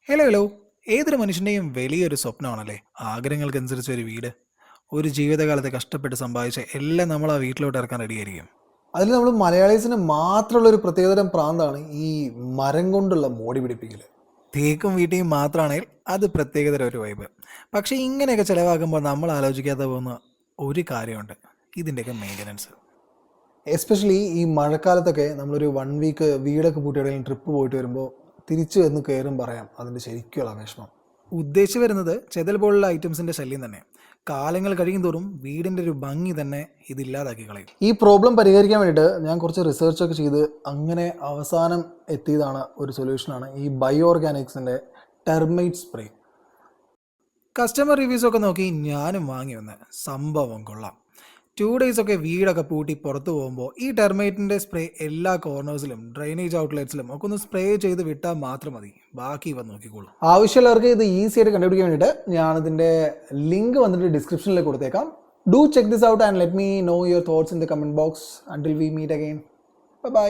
Hello. ഏതൊരു മനുഷ്യൻ്റെയും വലിയൊരു സ്വപ്നമാണല്ലേ ആഗ്രഹങ്ങൾക്കനുസരിച്ച് ഒരു വീട്. ഒരു ജീവിതകാലത്ത് കഷ്ടപ്പെട്ട് സമ്പാദിച്ച എല്ലാം നമ്മൾ ആ വീട്ടിലോട്ട് ഇറക്കാൻ റെഡിയായിരിക്കും. അതിൽ നമ്മൾ മലയാളീസിന് മാത്രമുള്ള ഒരു പ്രത്യേകതരം പ്രാന്താണ് ഈ മരം കൊണ്ടുള്ള മോടി പിടിപ്പിക്കൽ. തേക്കും വീട്ടിയും മാത്രമാണെങ്കിൽ അത് പ്രത്യേകതര ഒരു വൈബ്. പക്ഷേ ഇങ്ങനെയൊക്കെ ചിലവാക്കുമ്പോൾ നമ്മൾ ആലോചിക്കാതെ പോകുന്ന ഒരു കാര്യമുണ്ട്, ഇതിൻ്റെയൊക്കെ മെയിൻ്റനൻസ്. എസ്പെഷ്യലി ഈ മഴക്കാലത്തൊക്കെ നമ്മളൊരു 1 വീക്ക് വീടൊക്കെ പൂട്ടി എവിടെയെങ്കിലും ട്രിപ്പ് പോയിട്ട് വരുമ്പോൾ തിരിച്ചു വന്ന് കയറും പറയാം അതിൻ്റെ ശരിക്കുള്ള വിഷമം. ഉദ്ദേശിച്ച് വരുന്നത് ചെതൽ പോലുള്ള ഐറ്റംസിൻ്റെ ശല്യം തന്നെ. കാലങ്ങൾ കഴിയും തോറും വീടിൻ്റെ ഒരു ഭംഗി തന്നെ ഇതില്ലാതാക്കി കളയും. ഈ പ്രോബ്ലം പരിഹരിക്കാൻ വേണ്ടിയിട്ട് ഞാൻ കുറച്ച് റിസർച്ചൊക്കെ ചെയ്ത് അങ്ങനെ അവസാനം എത്തിയതാണ് ഒരു സൊല്യൂഷനാണ് ഈ ബയോ ഓർഗാനിക്സിൻ്റെ ടെർമൈറ്റ് സ്പ്രേ. കസ്റ്റമർ റിവ്യൂസൊക്കെ നോക്കി ഞാനും വാങ്ങി വന്ന് സംഭവം കൊള്ളാം. 2 days ഒക്കെ വീടൊക്കെ പൂട്ടി പുറത്തു പോകുമ്പോൾ ഈ ടെർമൈറ്റിൻ്റെ സ്പ്രേ എല്ലാ കോർണേഴ്സിലും ഡ്രെയിനേജ് ഔട്ട്ലെറ്റ്സിലും ഒക്കെ ഒന്ന് സ്പ്രേ ചെയ്ത് വിട്ടാൽ മാത്രം മതി, ബാക്കി ഇവ നോക്കിക്കോളൂ. ആവശ്യമുള്ളവർക്ക് ഇത് ഈസി ആയിട്ട് കണ്ടുപിടിക്കാൻ വേണ്ടിയിട്ട് ഞാനിതിൻ്റെ ലിങ്ക് വന്നിട്ട് ഡിസ്ക്രിപ്ഷനിൽ കൊടുത്തേക്കാം. Do check this out and let me know your thoughts in the comment box. Until we meet again, by.